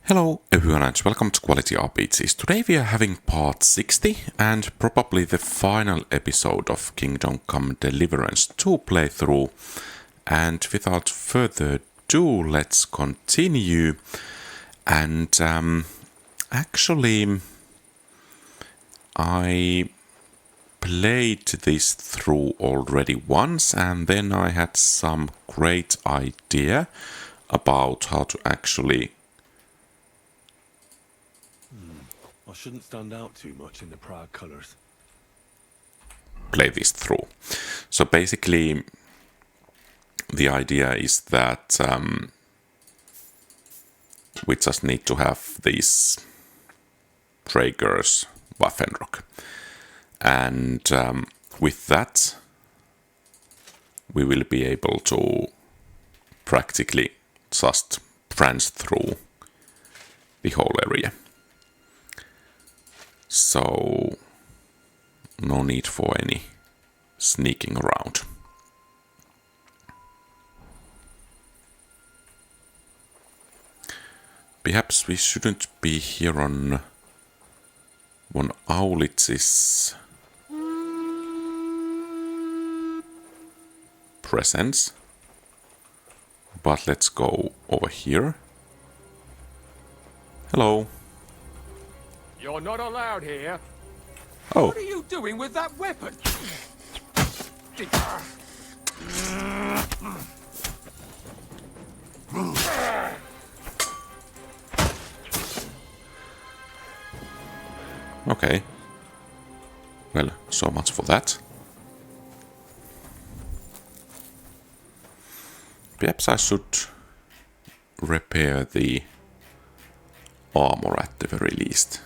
Hello everyone and welcome to Quality RPGs. Today we are having part 60 and probably the final episode of Kingdom Come Deliverance II playthrough. And without further ado, let's continue. And actually I played this through already once and then I had some great idea about how to actually I shouldn't stand out too much in the proud colours. play this through. So basically, the idea is that we just need to have these Traeger's Waffenrock. And with that, we will be able to practically just branch through the whole area. So, no need for any sneaking around. Perhaps we shouldn't be here on Von Aulitz's presence. But let's go over here. Hello. You're not allowed here. Oh. What are you doing with that weapon? Okay. Well, so much for that. Perhaps I should repair the armor at the very least.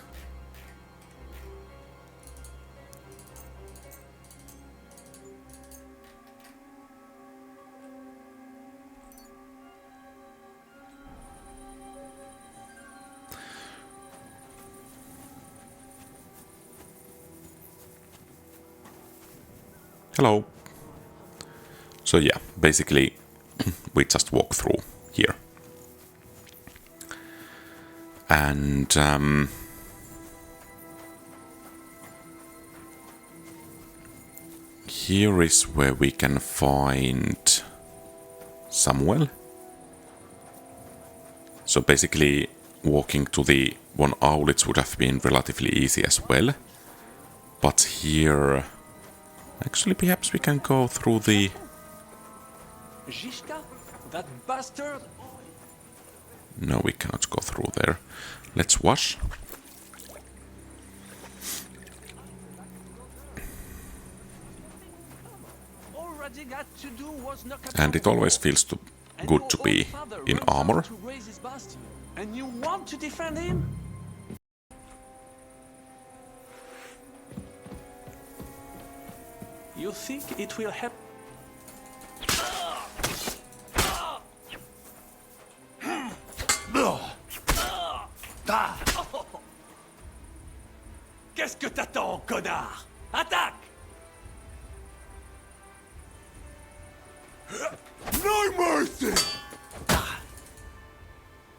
Hello. So yeah, basically we just walk through here. And here is where we can find Samuel. So basically walking to the Von Aulitz would have been relatively easy as well. But here actually, perhaps we can go through the... Zizka? That bastard? No, we cannot go through there. Let's wash. And it always feels good to be in armor. And you want to defend him? You think it will help? Qu'est-ce que t'attends, connard? Attaque! No mercy!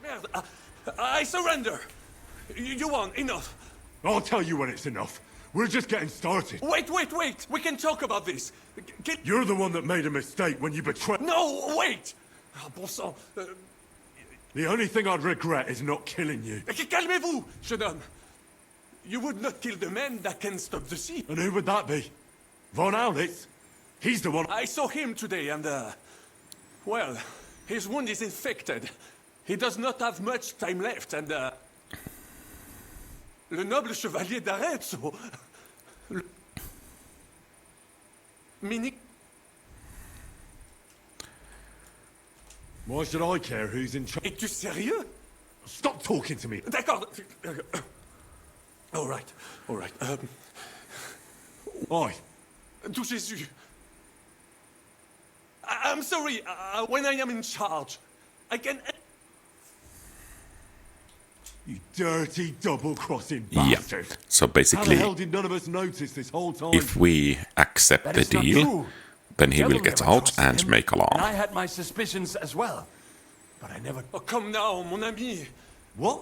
Merde, I surrender. You won, enough. I'll tell you when it's enough. We're just getting started. Wait! We can talk about this. You're the one that made a mistake when you betrayed... No, wait! Ah, bon sang. The only thing I'd regret is not killing you. Calmez-vous, jeune homme. You would not kill the man that can stop the sea. And who would that be? Von Aulitz? He's the one... I saw him today and, well, his wound is infected. He does not have much time left and, Le noble chevalier d'Arezzo. Mini... Why should I care who's in charge? Es-tu sérieux? Stop talking to me. D'accord. All right. Oi. To Jésus. I'm sorry. When I am in charge, I can... You dirty double-crossing Yeah. bastard. So How basically, the hell did none of us notice this whole time? if we accept the deal, then he will get out and make alarm. I had my suspicions as well, but I never... Oh, come now, mon ami. What?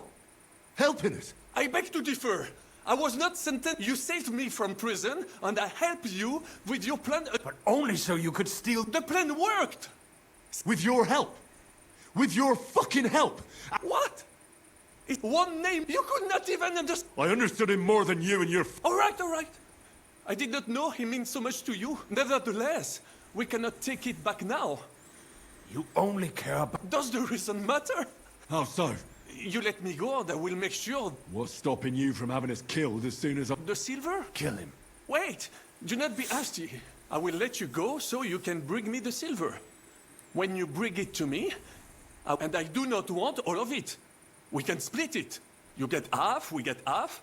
Helping us? I beg to differ. I was not sentenced. You saved me from prison, and I helped you with your plan. But only so you could steal... The plan worked! With your help? With your fucking help? What? It's one name. You could not even understand. I understood him more than you and your... All right, all right. I did not know he means so much to you. Nevertheless, we cannot take it back now. You only care about... Does the reason matter? How so? You let me go, and I will make sure. What's stopping you from having us killed as soon as I... The silver? Kill him. Wait, do not be hasty. I will let you go so you can bring me the silver. When you bring it to me, and I do not want all of it. We can split it. You get half, we get half.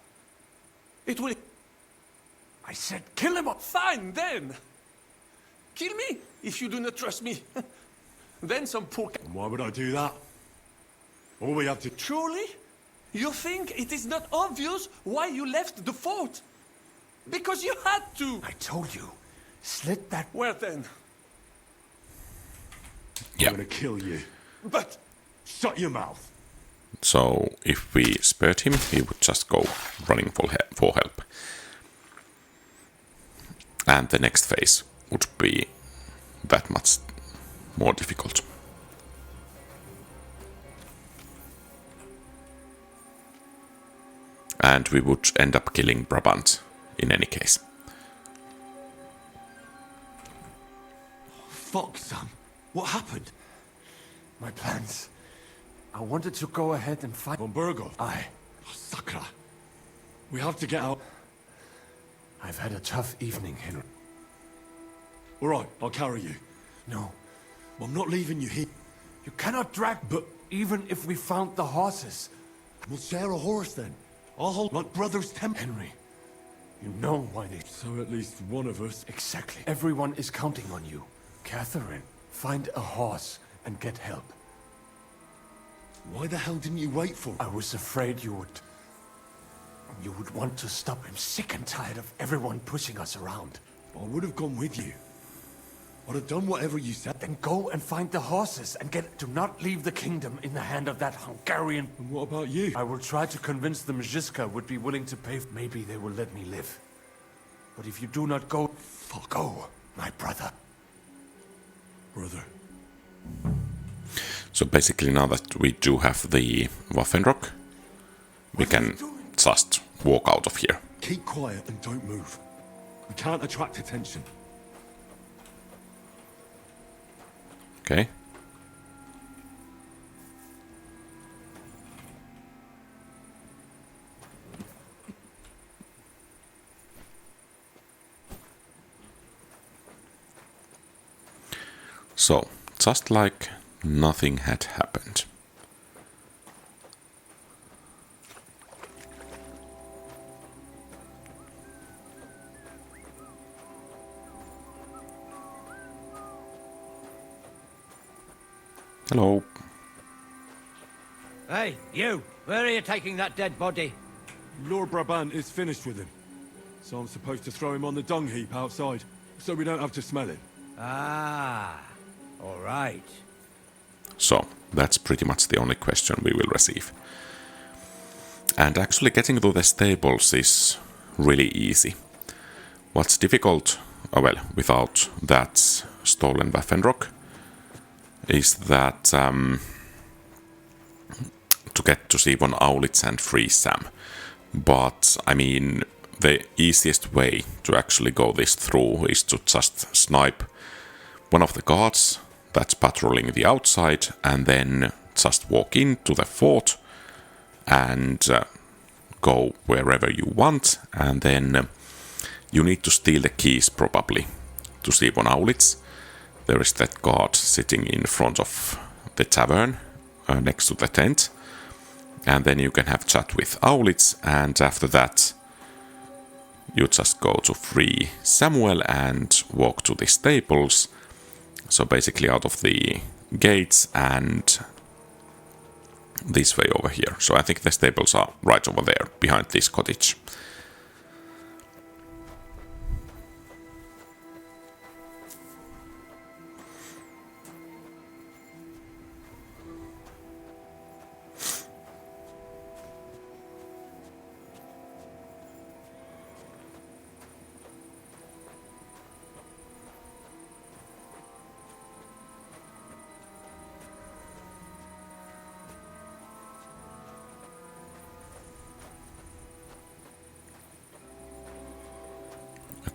It will... I said kill him. Fine, then. Kill me, if you do not trust me. Then some poor... And why would I do that? All we have to... Truly? You think it is not obvious why you left the fort? Because you had to. I told you. Slit that... Well then. Yeah. I'm gonna kill you. But... Shut your mouth. So if we spared him, he would just go running for help. And the next phase would be that much more difficult. And we would end up killing Brabant in any case. Fuck, Sam. What happened? My plans. I wanted to go ahead and fight... Von Burgov? Aye. Oh, Sakra. We have to get out. I've had a tough evening, Henry. All right, I'll carry you. No. I'm not leaving you here. You cannot drag... But... Even if we found the horses. We'll share a horse then. I'll hold like brothers Henry, you know why they... So at least one of us... Exactly. Everyone is counting on you. Catherine, find a horse and get help. Why the hell didn't you wait for... I was afraid you would want to stop. I'm sick and tired of everyone pushing us around. I would have gone with you. I'd have done whatever you said. Then go and find the horses and do not leave the kingdom in the hand of that Hungarian... And what about you? I will try to convince the Mjiska would be willing to pay... Maybe they will let me live. But if you do not go... Go, my brother. Brother. So basically now that we do have the Waffenrock, we can just walk out of here. Keep quiet and don't move. We can't attract attention. Okay. So, just like nothing had happened. Hello. Hey, you! Where are you taking that dead body? Lord Brabant is finished with him. So I'm supposed to throw him on the dung heap outside, so we don't have to smell him. Ah, all right. So, that's pretty much the only question we will receive. And actually getting to the stables is really easy. What's difficult, well, without that stolen Waffenrock, is that to get to see Von Aulitz and free Sam. But, I mean, the easiest way to actually go this through is to just snipe one of the guards that's patrolling the outside and then just walk into the fort and go wherever you want, and then you need to steal the keys probably to see Von Aulitz. There is that guard sitting in front of the tavern next to the tent, and then you can have chat with Aulitz, and after that you just go to free Samuel and walk to the stables. So basically out of the gates and this way over here. So I think the stables are right over there, behind this cottage.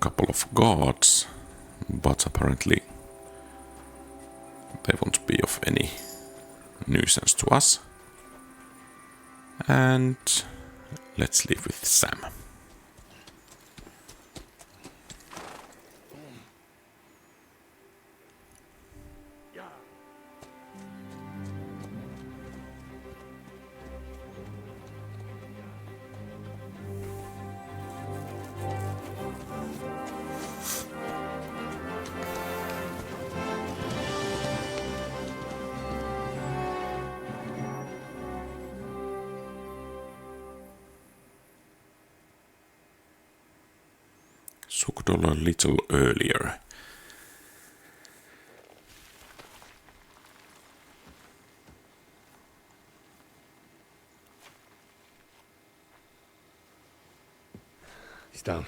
couple of guards, but apparently they won't be of any nuisance to us. And let's leave with Sam. Suchdol a little earlier. He's down.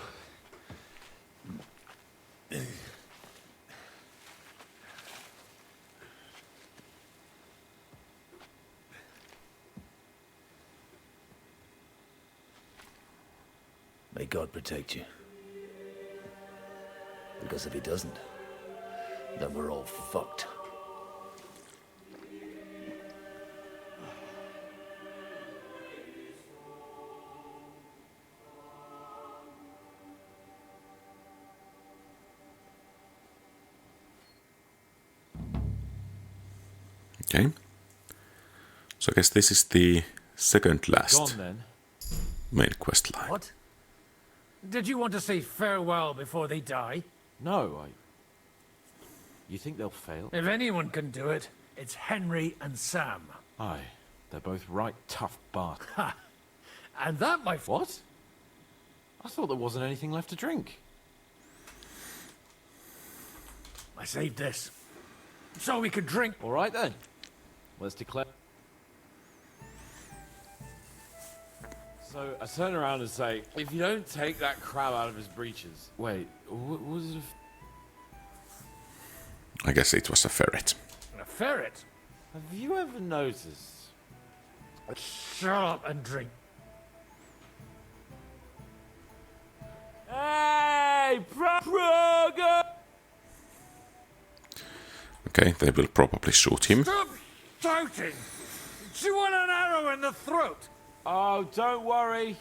May God protect you. Because if he doesn't, then we're all fucked. Okay. So I guess this is the second last Gone then. main quest line. What? Did you want to say farewell before they die? No, You think they'll fail? If anyone can do it, it's Henry and Sam. Aye, they're both right tough bastards. Ha! And that, my friend... What? I thought there wasn't anything left to drink. I saved this. So we could drink. All right then. Let's declare. So I turn around and say, if you don't take that crab out of his breeches... Wait, was it I guess it was a ferret. A ferret? Have you ever noticed? Shut up and drink. Hey, Praga! Okay, they will probably shoot him. Stop shouting! Do you want an arrow in the throat? Oh, don't worry.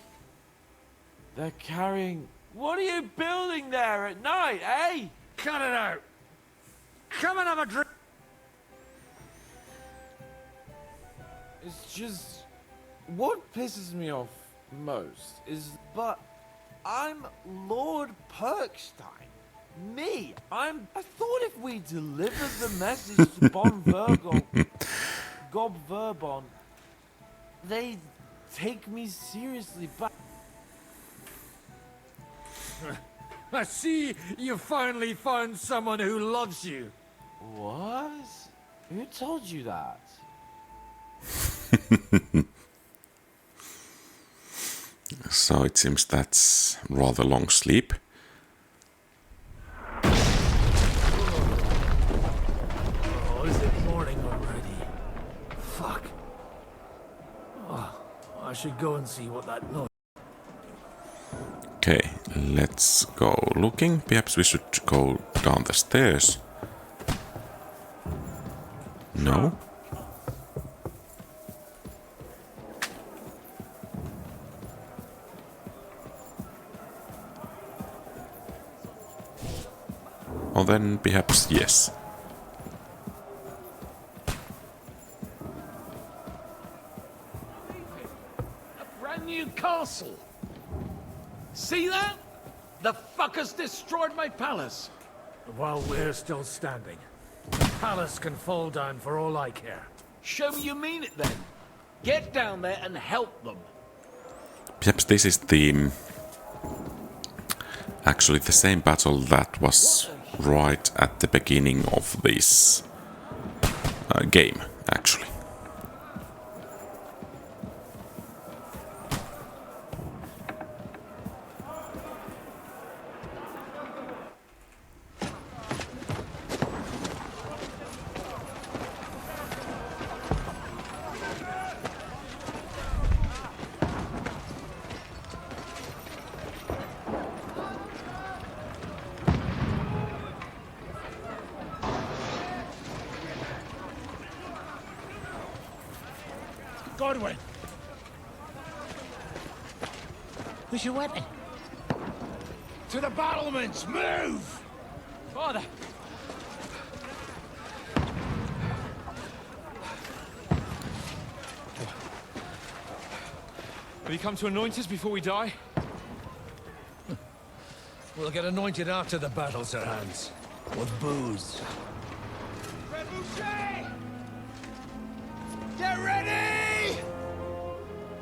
They're carrying... What are you building there at night, eh? Cut it out! Come and have a drink! It's just... What pisses me off most is... But I'm Lord Perkstein. Me? I thought if we delivered the message to Bon Vergon... Gob Verbon... They'd take me seriously, but... I see you finally found someone who loves you. What? Who told you that? So it seems that's rather long sleep. Oh, is it morning already? Fuck. Oh, I should go and see what that noise... Okay, let's go looking. Perhaps we should go down the stairs. No? Or then perhaps yes. A brand new castle. See that? The fuckers destroyed my palace. While we're still standing. The palace can fall down for all I care. Show me you mean it then. Get down there and help them. Perhaps this is the... actually the same battle that was right at the beginning of this game, actually. Godwin! Where's your weapon? To the battlements! Move! Father! Have you come to anoint us before we die? We'll get anointed after the battle, Sir Hans. With booze. Get ready!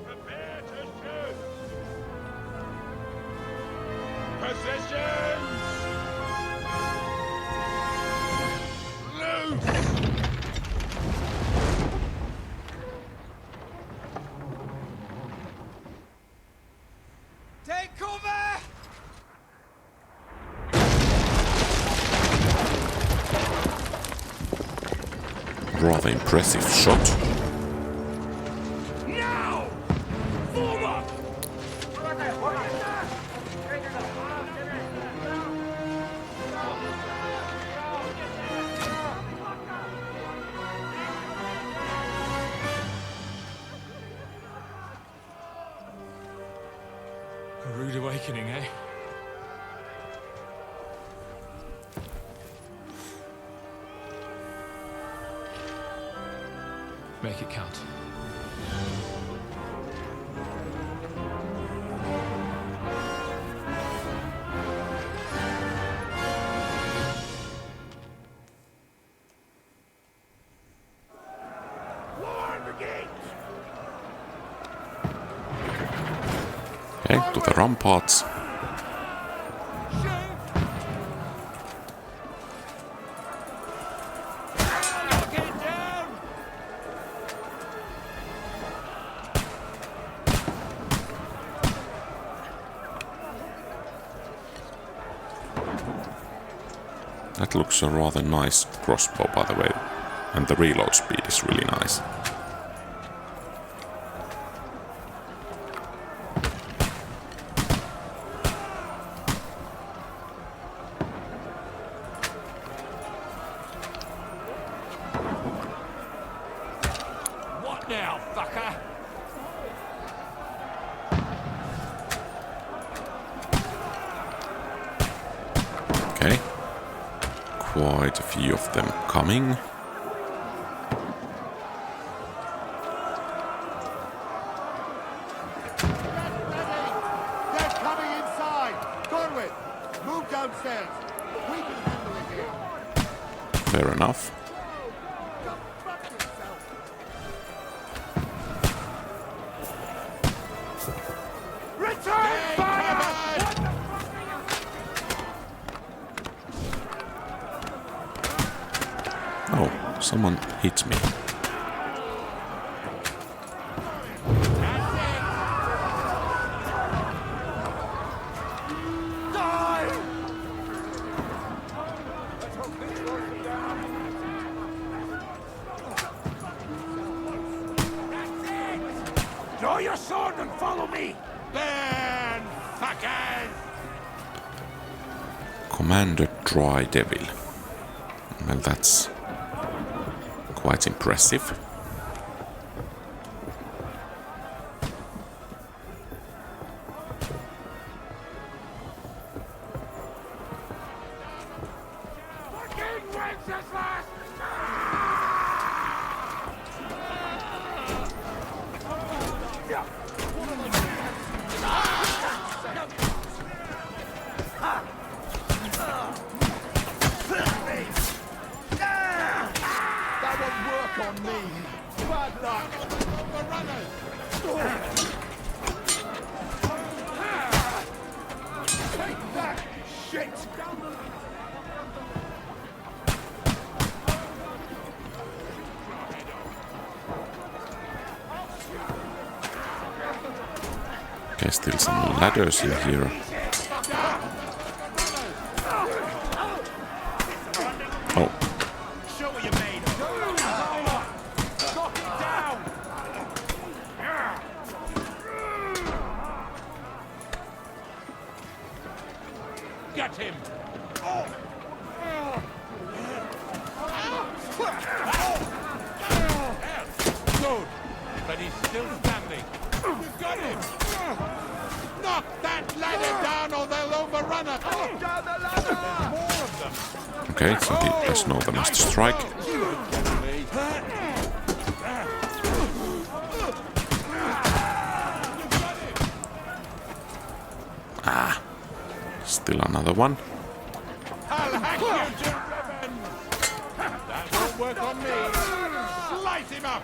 Prepare to shoot! Positions! Loose! Take cover! Rather impressive shot. Now! Form up! A rude awakening, eh? Make it count. Okay, to the ramparts. That looks a rather nice crossbow, by the way, and the reload speed is really nice. What now, fucker? Okay. Quite a few of them coming. They're coming inside! Godwin, move downstairs! We can handle it here! Fair enough. Return fire! Oh, someone hit me. Draw your sword and follow me! Burn, fuckers! Commander Dry Devil. Well, that's quite impressive. Fucking Wenceslas! That won't work on me! Bad luck! The runners! Take that, shit! Okay, still some ladders in here. Oh, Show what you made of. Knock it down! Get him! Good. But he's still standing. We've got him! Knock that ladder down or they'll overrun us! Down the ladder! There's more of them! Okay, so he does know the Master Strike. Ah, still another one. I'll hack you to ribbons! That won't work on me! Slice him up!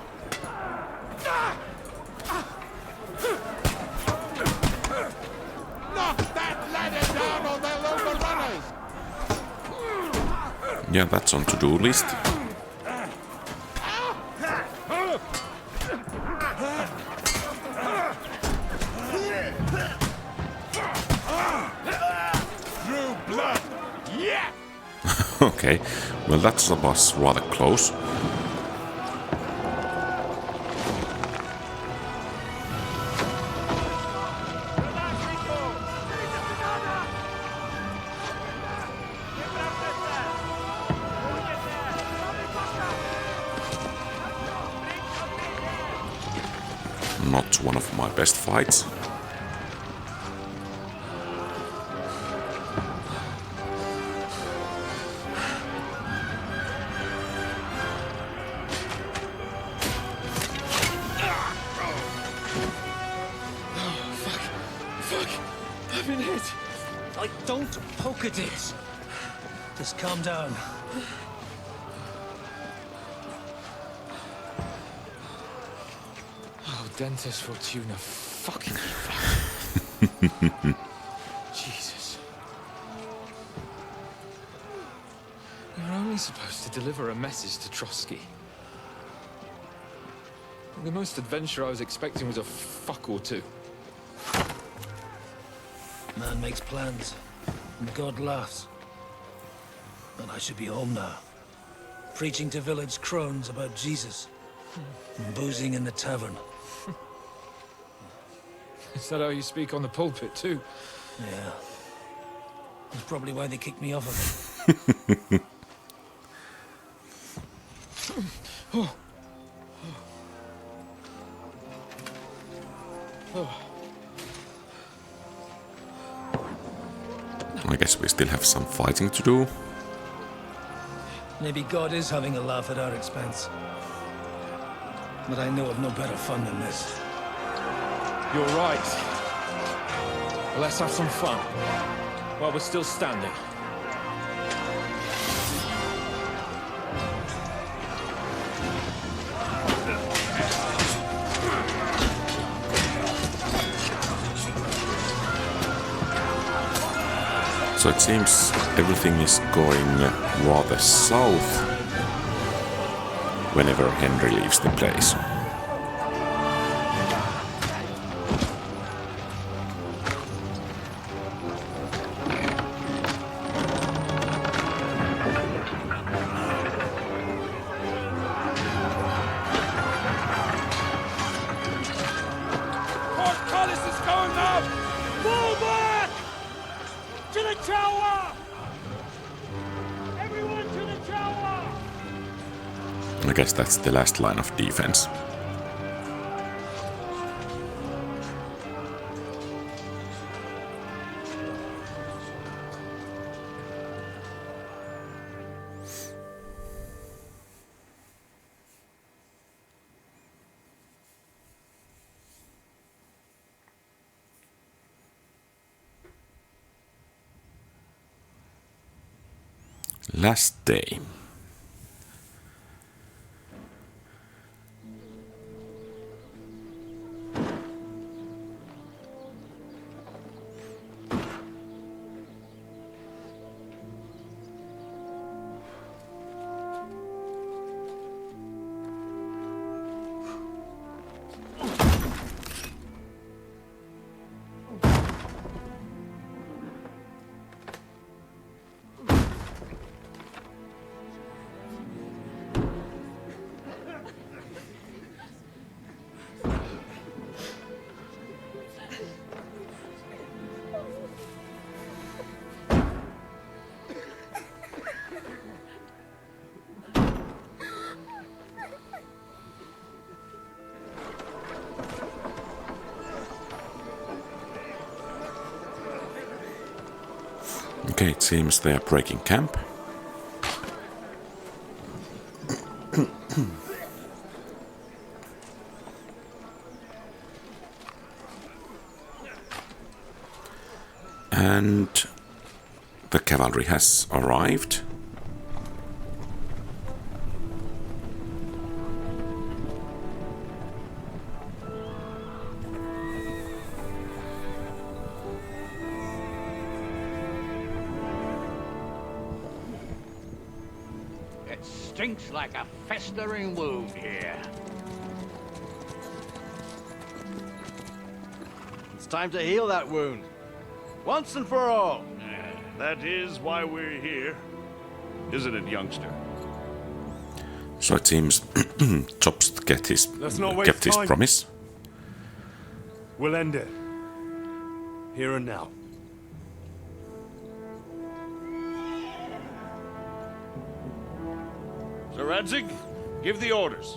Knock that ladder down or they'll overrun us! Yeah, that's on to-do list. Drew blood! Yeah! Okay, well that was rather close. Not one of my best fights. I've been hit. Like, don't poke at it. Just calm down. Oh, Dentes Fortuna, fucking fuck. Jesus. You're only supposed to deliver a message to Trotsky. The most adventure I was expecting was a fuck or two. Man makes plans, and God laughs. And I should be home now. Preaching to village crones about Jesus. And boozing in the tavern. Is that how you speak on the pulpit, too? Yeah. That's probably why they kicked me off of it. I guess we still have some fighting to do. Maybe God is having a laugh at our expense. But I know of no better fun than this. You're right. Well, let's have some fun. While we're still standing. So it seems everything is going rather south whenever Henry leaves the place. Portcullis is going up! Fall back! To the tower! Everyone to the tower! I guess that's the last line of defense. Last day. Okay, it seems they are breaking camp. And the cavalry has arrived. It stinks like a festering wound here. It's time to heal that wound. Once and for all. That is why we're here. Isn't it, youngster? So it seems Jobs kept his promise. We'll end it. Here and now. Sir Radzig, give the orders.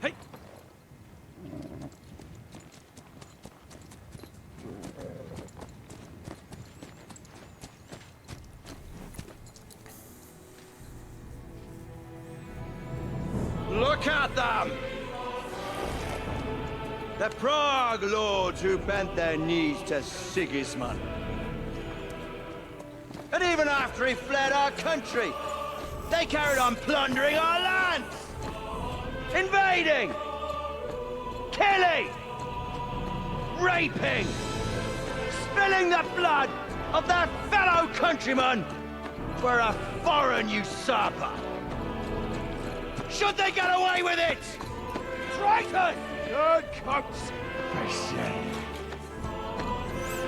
Hey! Look at them! The Prague lords who bent their knees to Sigismund. And even after he fled our country, they carried on plundering our lands! Invading! Killing! Raping! Spilling the blood of their fellow countrymen for a foreign usurper! Should they get away with it? Traitors! Good cooks! I say.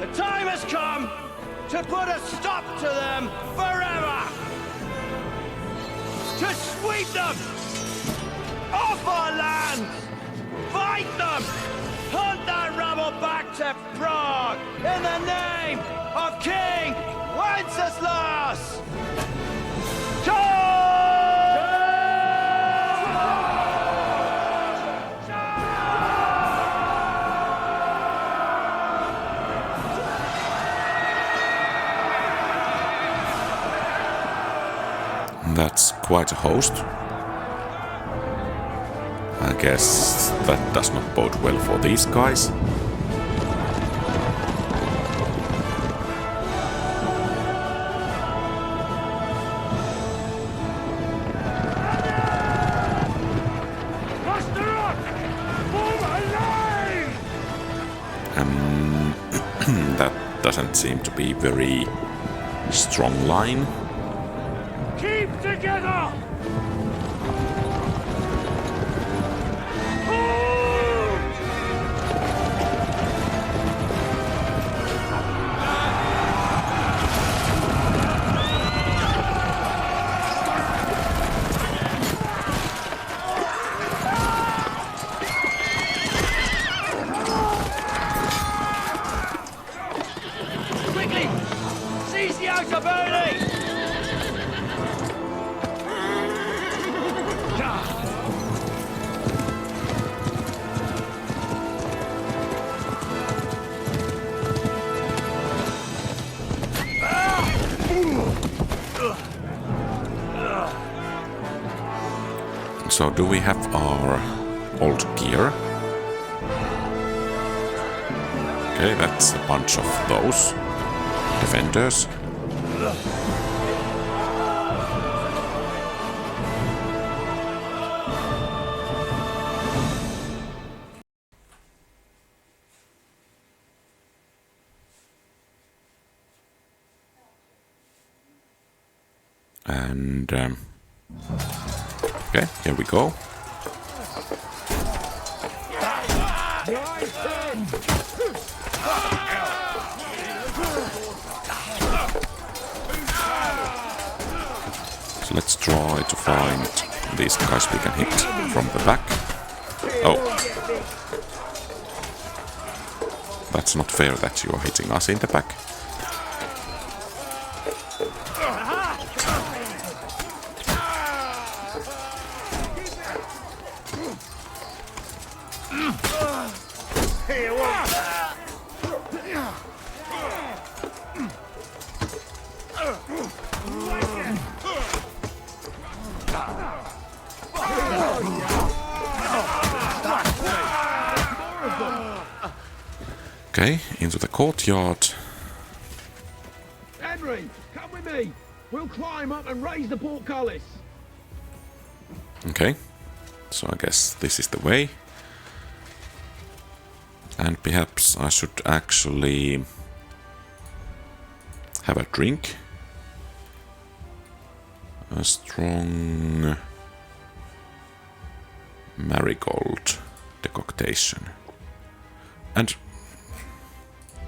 The time has come to put a stop to them forever! To sweep them off our lands! Fight them! Hunt that rabble back to Prague in the name of King Wenceslas! That's quite a host. I guess that does not bode well for these guys. That doesn't seem to be very strong line. Keep together! Quickly! Seize the outer burning! So do we have our old gear? Okay, that's a bunch of those defenders. And okay, here we go. So let's try to find these guys we can hit from the back. Oh. That's not fair that you are hitting us in the back. Okay, into the courtyard. Henry, come with me. We'll climb up and raise the portcullis. Okay, so I guess this is the way. And perhaps I should actually have a drink. A strong marigold decoction. And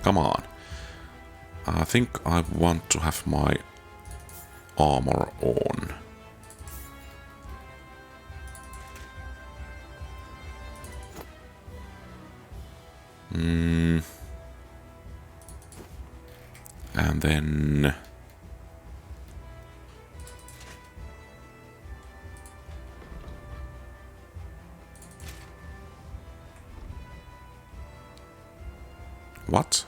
come on. I think I want to have my armor on. And then what?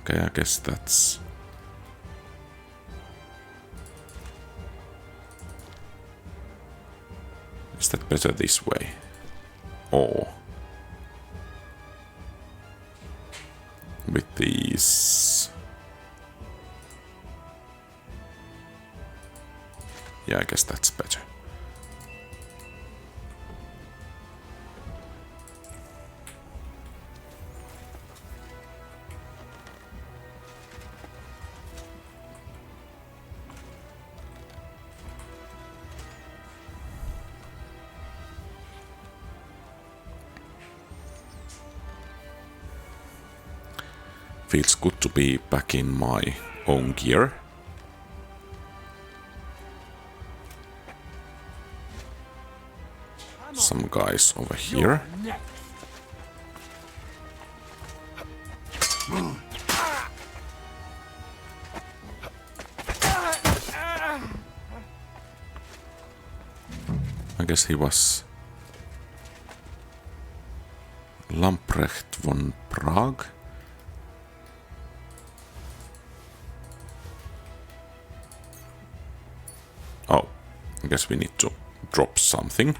Okay, I guess that's is that better this way? Or with these? Yeah, I guess that's better. Feels good to be back in my own gear. Some guys over here. I guess he was Lamprecht von Prague. Oh, I guess we need to drop something.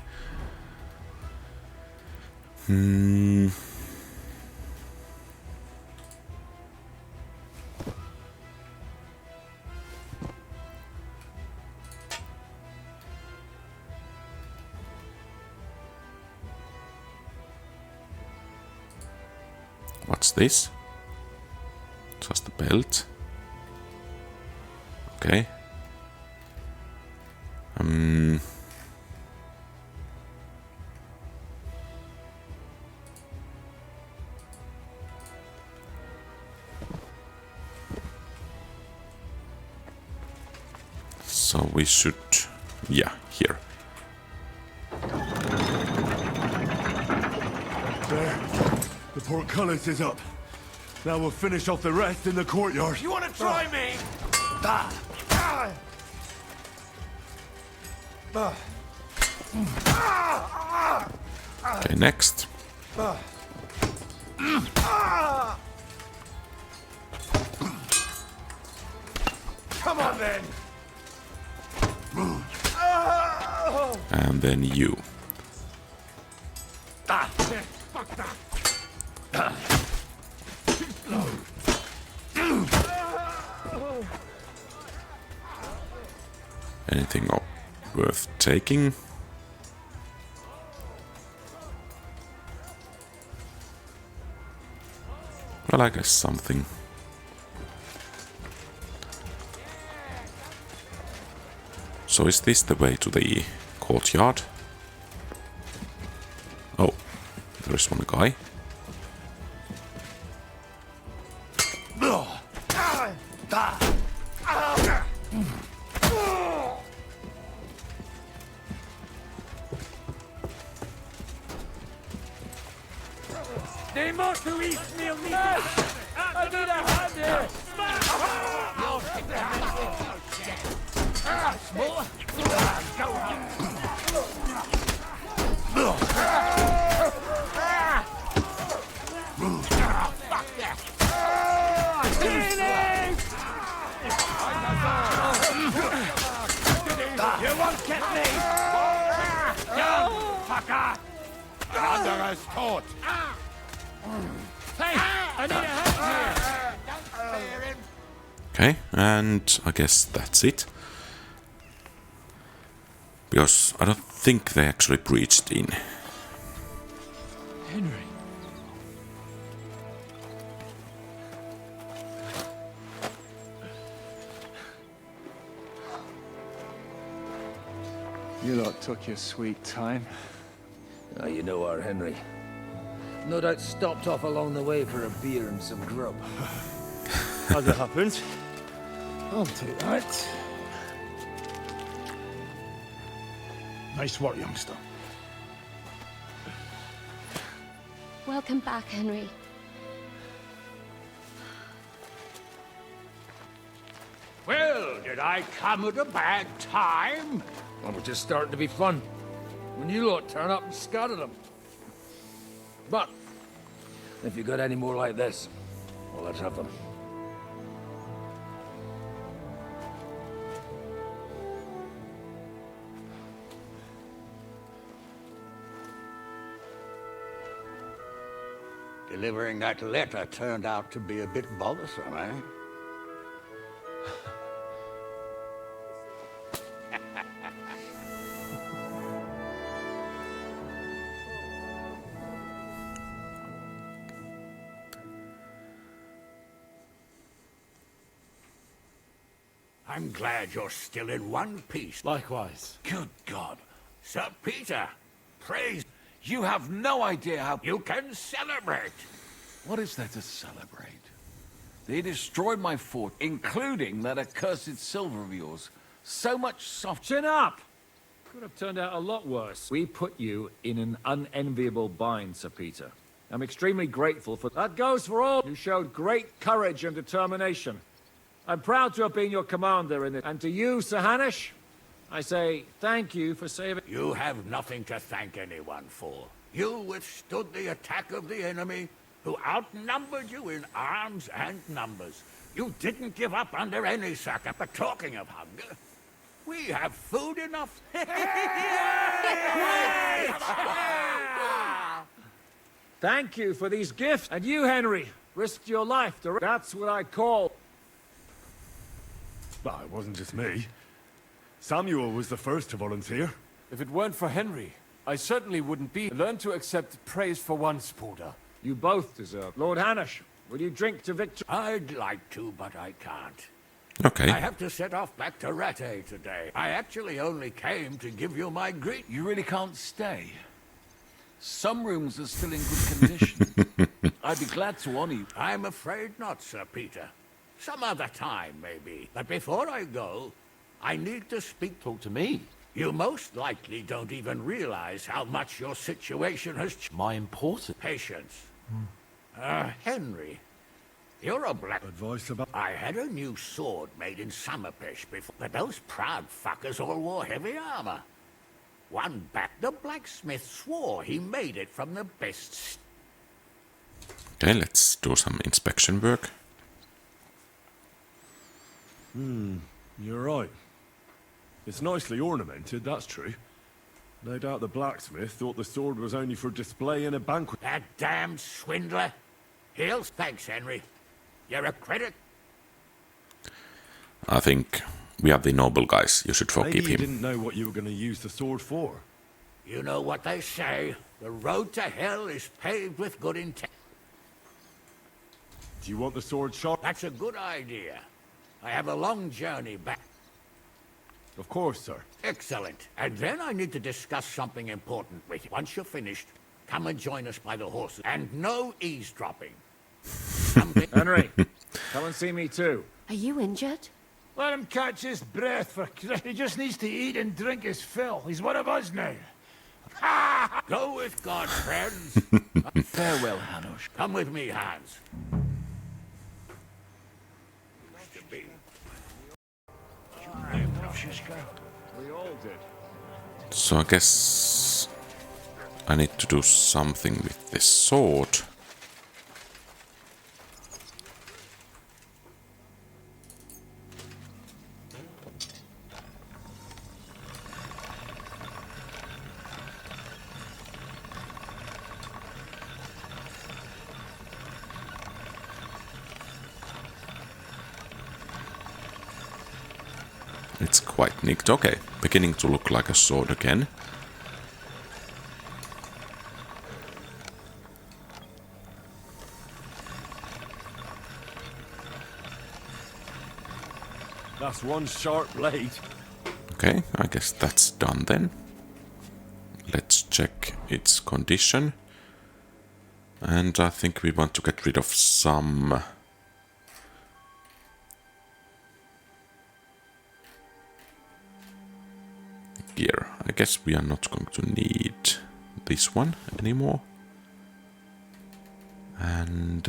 What's this? Just a belt. Okay. So we should, yeah, here. There, the portcullis is up. Now we'll finish off the rest in the courtyard. You want to try me? Okay, next. Come on then. And then you. Fuck that. Anything worth taking? Well, I guess something. So is this the way to the courtyard? Oh, there is one guy. They must who eats meal meat. I need a hand here. You'll stick You won't get me! Down, fucker! Under escort! Hey, I need a hand here! Don't fear him! Okay, and I guess that's it. Because I don't think they actually breached in. Henry. You lot took your sweet time. You know our Henry. No doubt stopped off along the way for a beer and some grub. As it happens, I'll take that. Nice work, youngster. Welcome back, Henry. Well, did I come at a bad time? Well, we're just starting to be fun. When you lot turn up and scatter them. But, if you got any more like this, well, let's have them. Delivering that letter turned out to be a bit bothersome, eh? I'm glad you're still in one piece. Likewise. Good God. Sir Peter, praise. You have no idea how you can celebrate. What is there to celebrate? They destroyed my fort, including that accursed silver of yours. So much soft... Chin up! Could have turned out a lot worse. We put you in an unenviable bind, Sir Peter. I'm extremely grateful for... That goes for all who showed great courage and determination. I'm proud to have been your commander in it. And to you, Sir Hanush, I say thank you for saving... You have nothing to thank anyone for. You withstood the attack of the enemy, who outnumbered you in arms and numbers. You didn't give up under any succor. But talking of hunger, we have food enough. Thank you for these gifts. And you, Henry, risked your life to... That's what I call... But it wasn't just me. Samuel was the first to volunteer. If it weren't for Henry, I certainly wouldn't be. Learn to accept praise for once, Baldur. You both deserve. Lord Hanush, will you drink to victory? I'd like to, but I can't. Okay. I have to set off back to Rattay today. I actually only came to give you my greet. You really can't stay. Some rooms are still in good condition. I'd be glad to honor you. I'm afraid not, Sir Peter. Some other time, maybe. But before I go, I need to speak. Talk to me. You most likely don't even realize how much your situation has changed. My important... Patience. Henry, you're a black... Advice about... I had a new sword made in Summerpish before, but those proud fuckers all wore heavy armor. One back, the blacksmith swore he made it from the best... Okay, let's do some inspection work. You're right. It's nicely ornamented, that's true. No doubt the blacksmith thought the sword was only for display in a banquet. That damned swindler. Thanks, Henry. You're a credit. I think we are the noble guys. You should forgive Maybe you him. didn't know what you were going to use the sword for. You know what they say. The road to hell is paved with good intent. Do you want the sword sharp? That's a good idea. I have a long journey back. Of course, sir. Excellent. And then I need to discuss something important with you. Once you're finished, come and join us by the horses. And no eavesdropping. Henry, come and see me too. Are you injured? Let him catch his breath. He just needs to eat and drink his fill. He's one of us now. Go with God, friends. Farewell, Hanush. Come with me, Hans. We all did. So I guess I need to do something with this sword. It's quite nicked. Okay, beginning to look like a sword again. That's one sharp blade. Okay, I guess that's done then. Let's check its condition. And I think we want to get rid of some gear. I guess we are not going to need this one anymore. And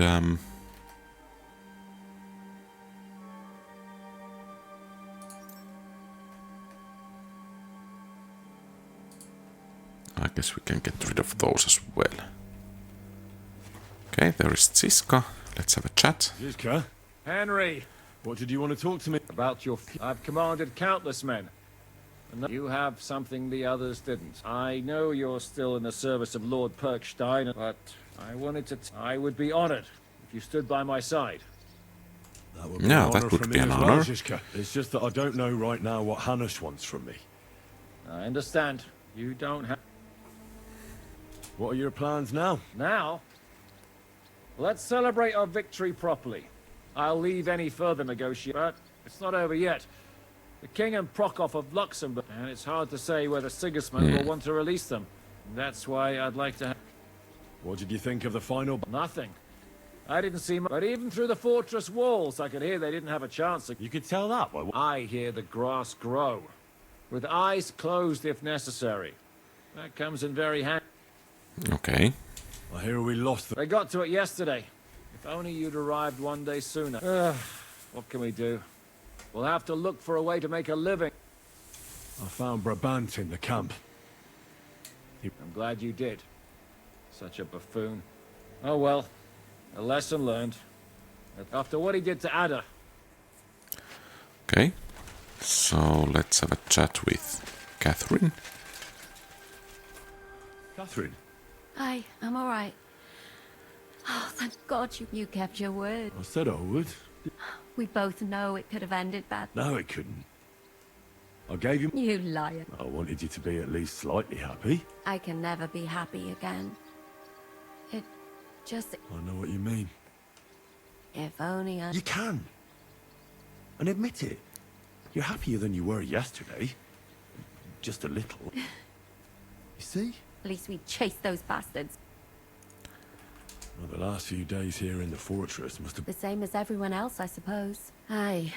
I guess we can get rid of those as well. Okay, there is Ziska. Let's have a chat. Ziska? Henry! What did you want to talk to me about? I've commanded countless men. And you have something the others didn't. I know you're still in the service of Lord Perkstein, but I wanted to... I would be honored if you stood by my side. That would be that would be an honor. Ziska. It's just that I don't know right now what Hanush wants from me. I understand. You don't have... What are your plans now? Now? Let's celebrate our victory properly. I'll leave any further negotiation, but it's not over yet. The King and Prokop of Luxembourg, and it's hard to say whether Sigismund will want to release them. That's why I'd like to... What did you think of the final... Nothing. I didn't see much, but even through the fortress walls, I could hear they didn't have a chance. You could tell that? I hear the grass grow, with eyes closed if necessary. That comes in very handy. Okay. I hear we lost They got to it yesterday. If only you'd arrived one day sooner. What can we do? We'll have to look for a way to make a living. I found Brabant in the camp. I'm glad you did. Such a buffoon. Oh well, a lesson learned. After what he did to Ada. Okay, so let's have a chat with Catherine. Catherine? Hi, I'm alright. Oh, thank God you kept your word. I said I would. We both know it could have ended bad. No, it couldn't. I gave you... You liar. I wanted you to be at least slightly happy. I can never be happy again. It just... I know what you mean. If only I... You can. And admit it. You're happier than you were yesterday. Just a little. You see? At least we chased those bastards. Well, the last few days here in the fortress must have... The same as everyone else, I suppose. Aye,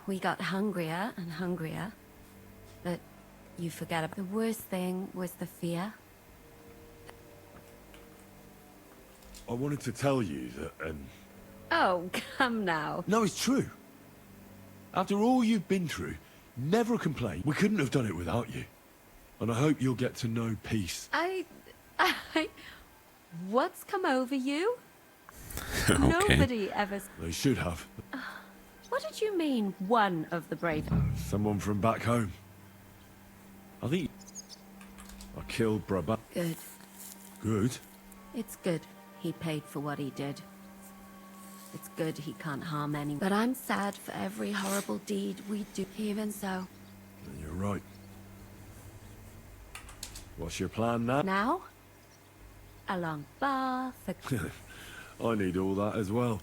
we got hungrier and hungrier. But you forget about... The worst thing was the fear. I wanted to tell you that, Oh, come now. No, it's true. After all you've been through, never complain. We couldn't have done it without you. And I hope you'll get to know peace. What's come over you? Okay. Nobody ever... They should have. What did you mean, one of the brave? Someone from back home. I think... I killed Brabant. Good. Good? It's good he paid for what he did. It's good he can't harm anyone. But I'm sad for every horrible deed we do. Even so. You're right. What's your plan now? Now? A long bath, I need all that as well.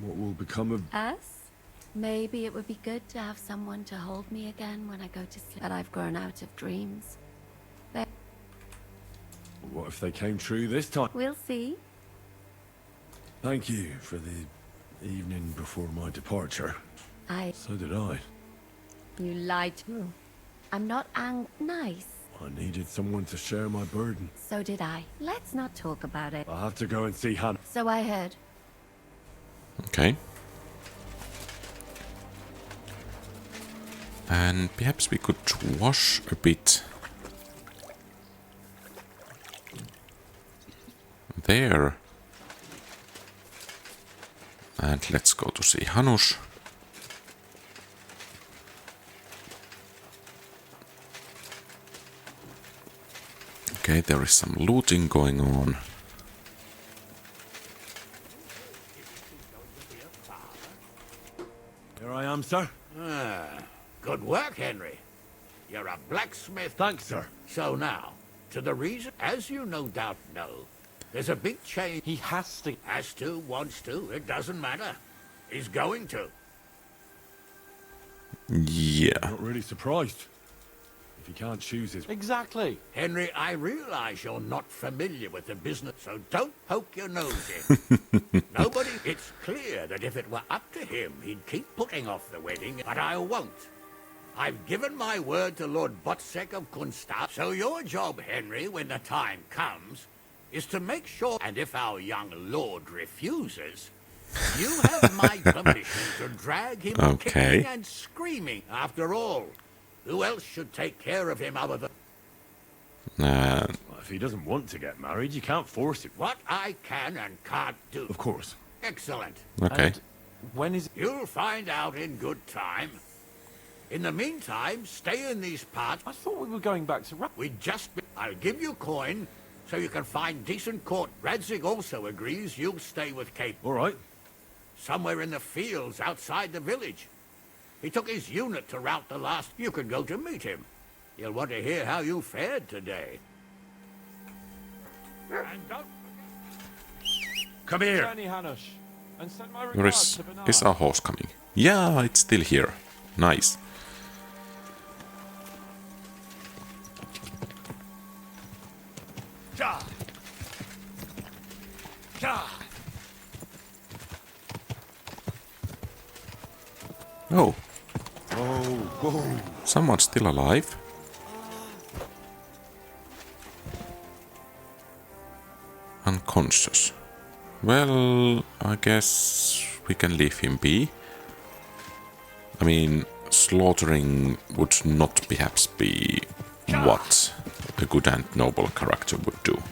What will become of... Us? Maybe it would be good to have someone to hold me again when I go to sleep. But I've grown out of dreams. What if they came true this time? We'll see. Thank you for the evening before my departure. So did I. You lied to me. I'm not nice. I needed someone to share my burden. So did I. Let's not talk about it. I have to go and see Hannah. So I heard. Okay. And perhaps we could wash a bit there. And let's go to see Hanush. Okay, there is some looting going on. Here I am, sir. Good work, Henry. You're a blacksmith. Thanks, sir. So now, to the reason, as you no doubt know, there's a big change. He has to. Has to, wants to, it doesn't matter. He's going to. Yeah. Not really surprised. If he can't choose his... Exactly. Henry, I realize you're not familiar with the business, so don't poke your nose in. Nobody... It's clear that if it were up to him, he'd keep putting off the wedding, but I won't. I've given my word to Lord Botsek of Kunstad, so your job, Henry, when the time comes, is to make sure, and if our young lord refuses, you have my permission to drag him kicking and screaming. After all, who else should take care of him other than... Well, if he doesn't want to get married, you can't force him. What I can and can't do. Of course. Excellent. Okay. And when is... You'll find out in good time. In the meantime, stay in these parts. I thought we were going back to... I'll give you coin, so you can find decent court. Radzig also agrees you'll stay with Cape. All right. Somewhere in the fields outside the village. He took his unit to rout the last... You can go to meet him. He'll want to hear how you fared today. And don't... Come here. Journey, Hanush, and send my Where regards to Bernard. is our horse coming? Yeah, it's still here. Nice. Ja. Ja. Oh. Oh. Someone's still alive. Unconscious. Well, I guess we can leave him be. I mean, slaughtering would not perhaps be what a good and noble character would do.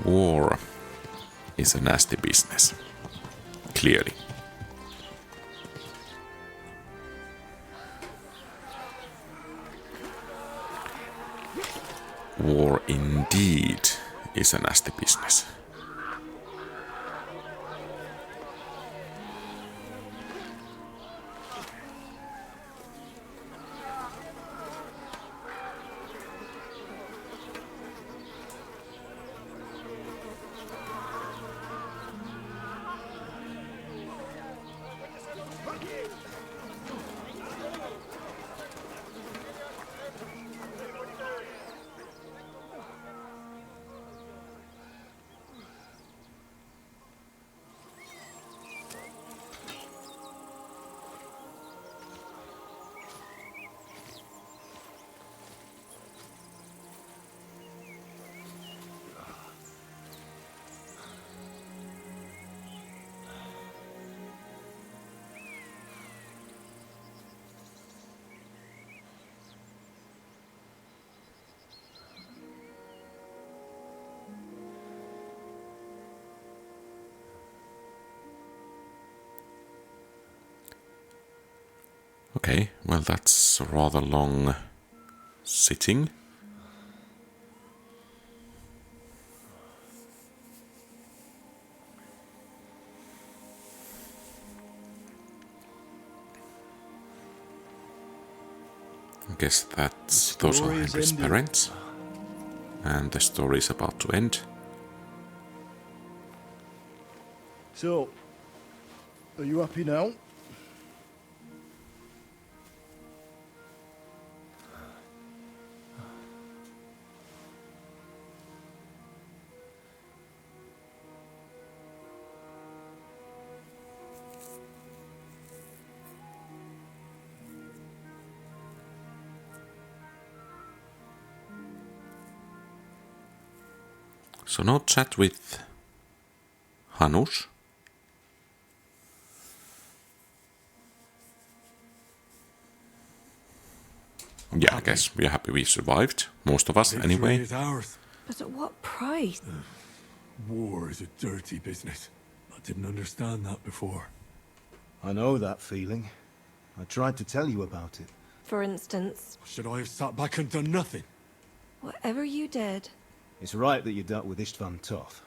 War is a nasty business. Clearly. War indeed is a nasty business. Okay, well that's a rather long sitting. I guess those are Henry's parents. And the story is about to end. So, are you happy now? So no chat with Hanush. Yeah, I guess we're happy we survived. Most of us, anyway. Victory is ours. But at what price? War is a dirty business. I didn't understand that before. I know that feeling. I tried to tell you about it. For instance, Should I have sat back and done nothing? whatever you did, It's right that you dealt with Istvan tough.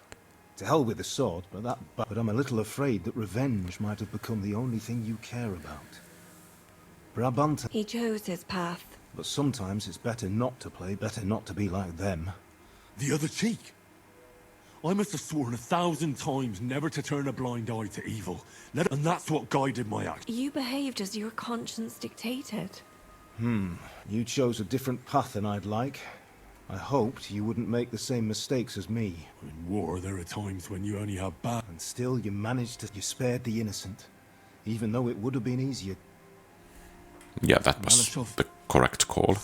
To hell with the sword, but I'm a little afraid that revenge might have become the only thing you care about. Brabant. He chose his path. But sometimes it's better not to play, better not to be like them. The other cheek. I must have sworn 1,000 times never to turn a blind eye to evil. And that's what guided my act. You behaved as your conscience dictated. You chose a different path than I'd like. I hoped you wouldn't make the same mistakes as me. In war, there are times when you only have bad... And still you managed to... You spared the innocent. Even though it would have been easier. Yeah, that was the correct call.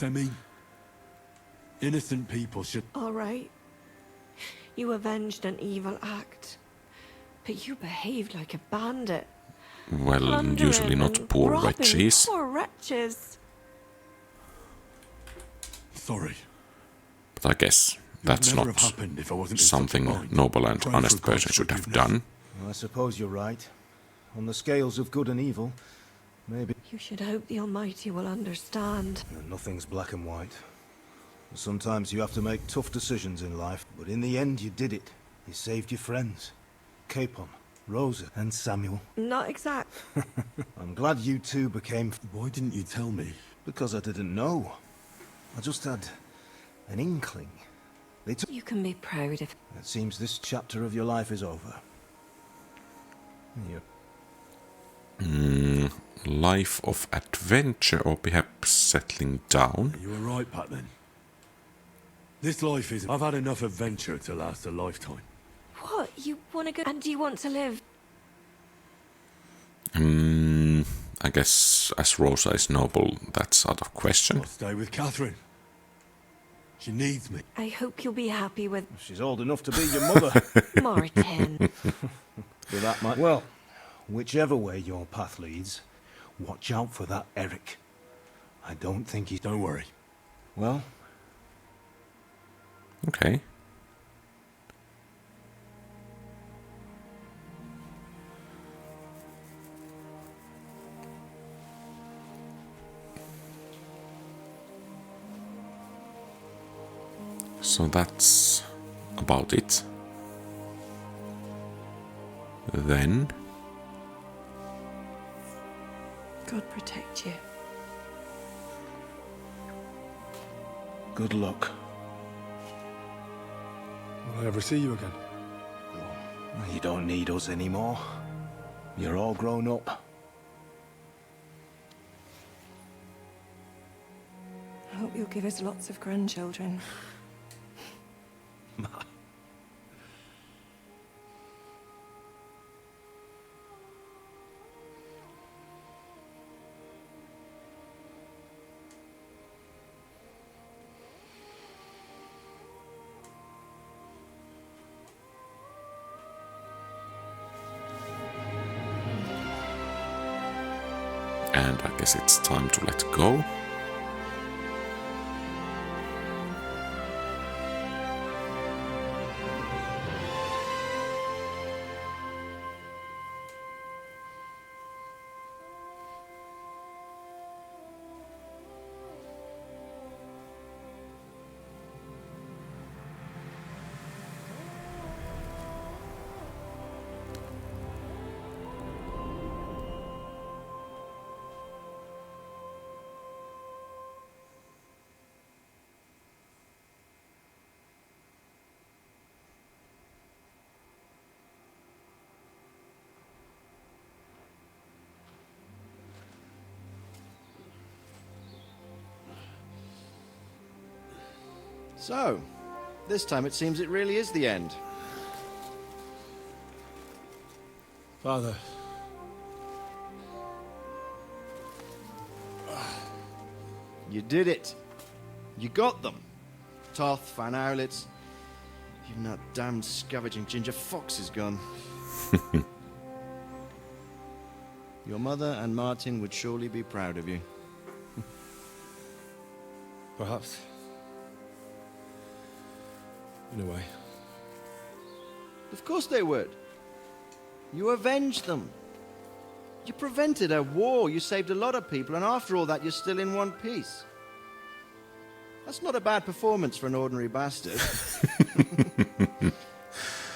Innocent people should... All right. You avenged an evil act. But you behaved like a bandit. Well, Plundering usually not and poor robbing wretches. Poor wretches. Sorry. But I guess that's not something noble and honest person should have done. I suppose you're right. On the scales of good and evil, maybe... You should hope the Almighty will understand. Nothing's black and white. Sometimes you have to make tough decisions in life, but in the end you did it. You saved your friends. Capon, Rosa, and Samuel. Not exact. I'm glad you two became... Why didn't you tell me? Because I didn't know. I just had an inkling. You can be proud of... It seems this chapter of your life is over. Life of adventure, or perhaps settling down. You were right, Pat, then. This life is... I've had enough adventure to last a lifetime. What? You want to go... And you want to live? I guess as Rosa is noble, that's out of question. I'll stay with Catherine. She needs me. I hope you'll be happy with... She's old enough to be your mother. Martin. With that much... Well, whichever way your path leads, watch out for that Eric. I don't think he's... Don't worry. Well... Okay. So that's about it. Then... God protect you. Good luck. Will I ever see you again? You don't need us anymore. You're all grown up. I hope you'll give us lots of grandchildren. And I guess it's time to let go. So, this time it seems it really is the end. Father. You did it. You got them. Toth, Van Owlitz. Even that damned scavenging ginger fox is gone. Your mother and Martin would surely be proud of you. Perhaps. In a way. Of course they would. You avenged them. You prevented a war. You saved a lot of people, and after all that, you're still in one piece. That's not a bad performance for an ordinary bastard.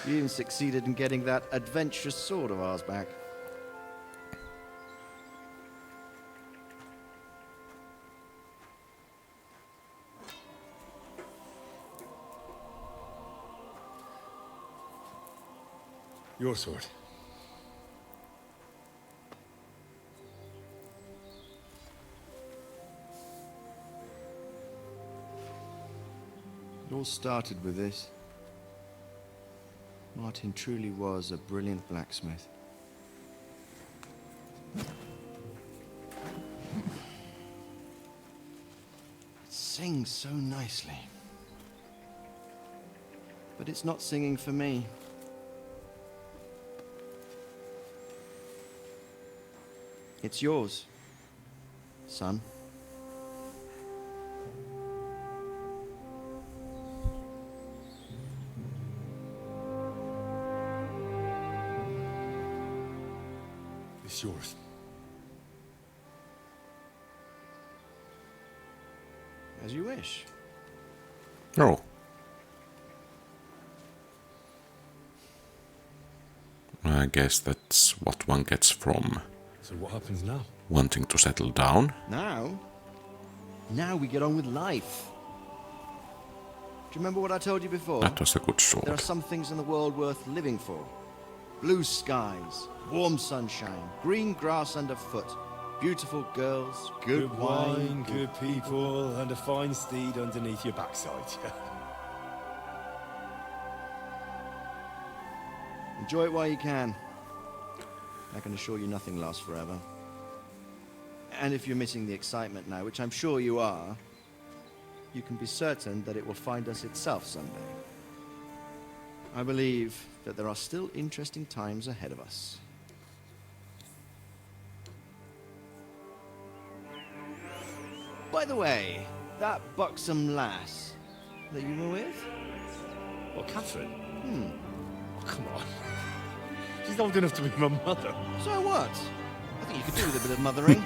You even succeeded in getting that adventurous sword of ours back. Your sword. It all started with this. Martin truly was a brilliant blacksmith. It sings so nicely. But it's not singing for me. It's yours, son. It's yours. As you wish. Oh. I guess that's what one gets from So what happens now? wanting to settle down. Now? Now we get on with life. Do you remember what I told you before? That was a good There sword. are some things in the world worth living for. Blue skies, warm sunshine, green grass underfoot, beautiful girls, good wine, good people, and a fine steed underneath your backside. Enjoy it while you can. I can assure you nothing lasts forever. And if you're missing the excitement now, which I'm sure you are, you can be certain that it will find us itself someday. I believe that there are still interesting times ahead of us. By the way, that buxom lass that you were with? What, Catherine? Oh, come on. She's old enough to be my mother. So what? I think you could do with a bit of mothering.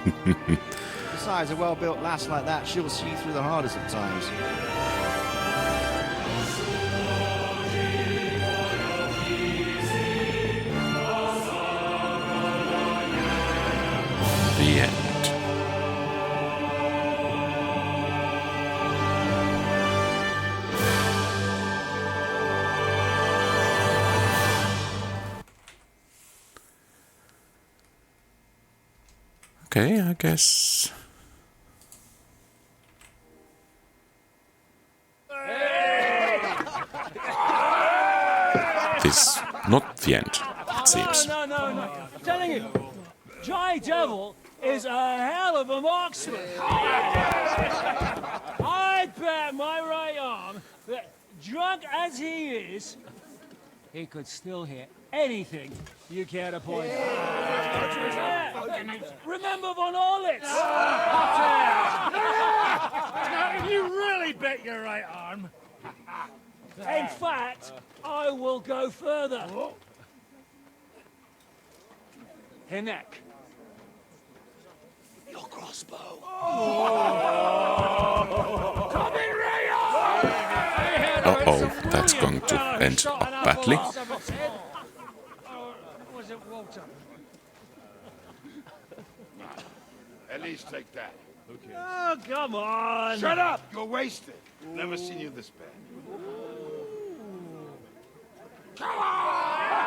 Besides, a well-built lass like that, she'll see through the hardest of times. The end. Okay, I guess. This is not the end, it seems. No. I'm telling you, Jai Devil is a hell of a marksman. I'd bet my right arm that, drunk as he is, he could still hit anything you care to point out. Remember Von Orlitz? You really bet your right arm. In fact, I will go further. Her neck. Your crossbow. Uh-oh, that's going to end up badly. Was it Walter? At least take that. Okay. Oh, come on. Shut up! You're wasted. Never seen you this bad. Come on!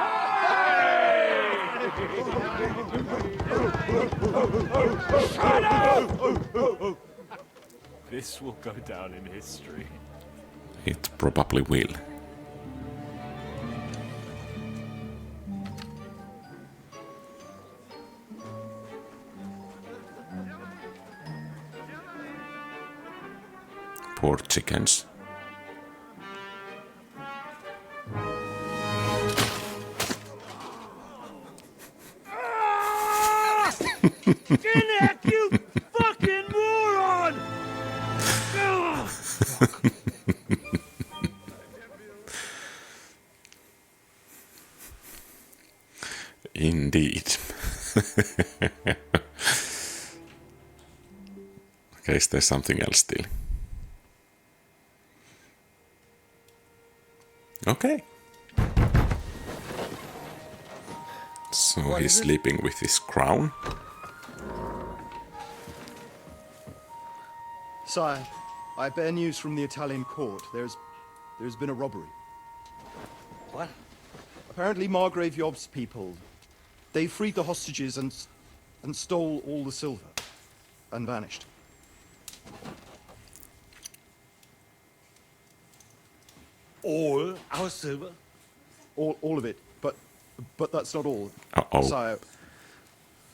Shut up! This will go down in history. It probably will. Poor chickens. Kinnick, you fucking moron! Indeed. Okay, is there something else still? Okay. So What he's is it? sleeping with his crown. Sire, I bear news from the Italian court. There's been a robbery. What? Apparently Margrave Yob's people, they freed the hostages and stole all the silver and vanished. All our silver? All of it, but that's not all. Uh-oh. Sire,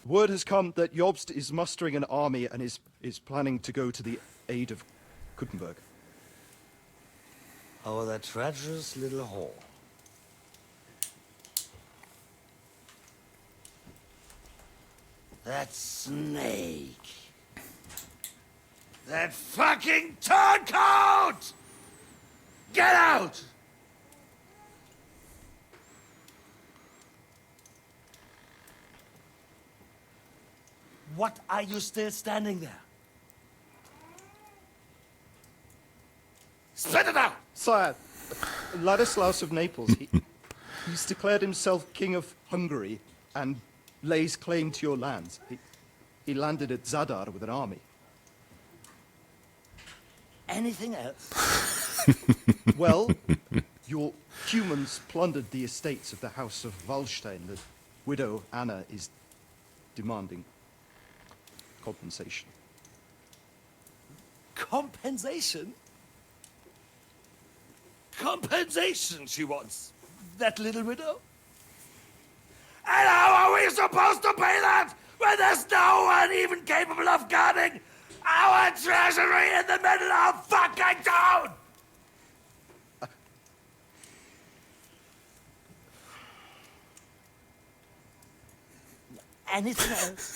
word has come that Jobst is mustering an army and is planning to go to the aid of Kuttenberg. Oh, that treacherous little whore. That snake. That fucking turncoat! Get out! What are you still standing there? Spit it out! Sire, Ladislaus of Naples, he's declared himself King of Hungary and lays claim to your lands. He landed at Zadar with an army. Anything else? Well, your humans plundered the estates of the House of Wallstein. The widow Anna is demanding compensation. Compensation? Compensation she wants. That little widow? And how are we supposed to pay that when there's no one even capable of guarding our treasury in the middle of fucking town? Anything else?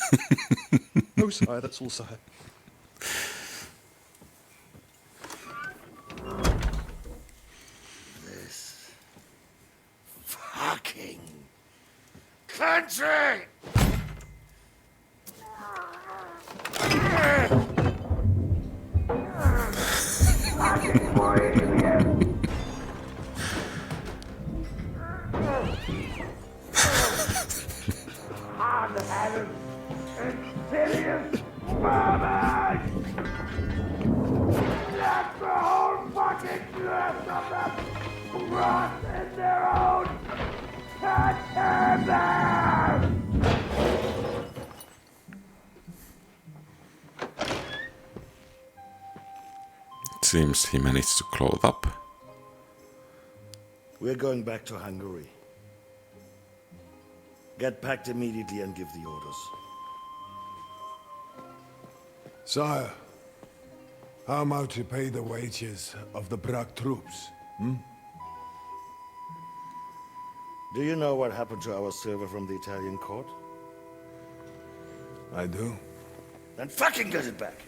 No, sire, that's all, sire. This fucking country! Fucking boy, idiot! On the heavens, insidious vermin! Let the whole fucking rest of them rot in their own containers! Seems he managed to clothe up. We're going back to Hungary. Get packed immediately and give the orders. Sire, how am I to pay the wages of the Prague troops? Do you know what happened to our silver from the Italian court? I do. Then fucking get it back!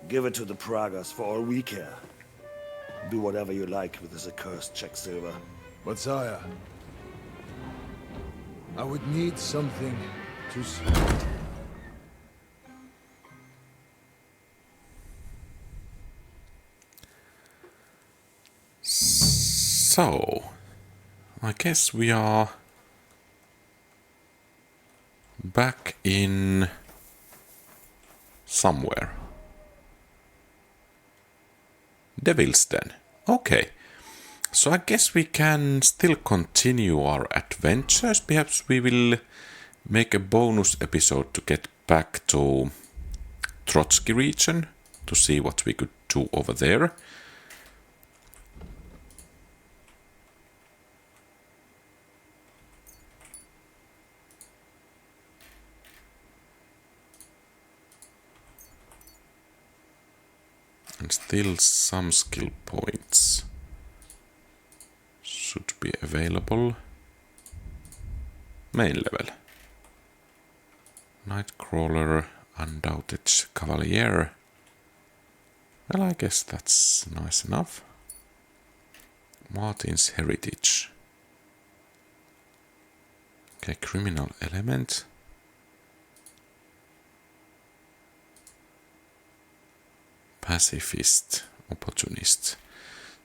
Give it to the Pragas for all we care. Do whatever you like with this accursed Czech silver. But sire, I would need something to... So, I guess we are back in somewhere. Devil's Den. Okay. So I guess we can still continue our adventures. Perhaps we will make a bonus episode to get back to Trotsky region to see what we could do over there. And still some skill points should be available. Main level. Nightcrawler, undoubted Cavalier. Well, I guess that's nice enough. Martin's Heritage. Okay, Criminal Element. Pacifist, Opportunist.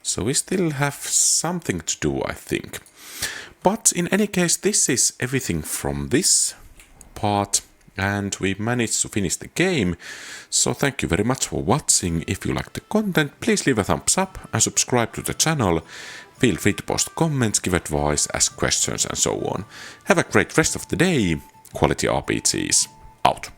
So we still have something to do, I think. But in any case, this is everything from this part, and we managed to finish the game. So thank you very much for watching. If you like the content, please leave a thumbs up and subscribe to the channel. Feel free to post comments, give advice, ask questions and so on. Have a great rest of the day. Quality RPGs out.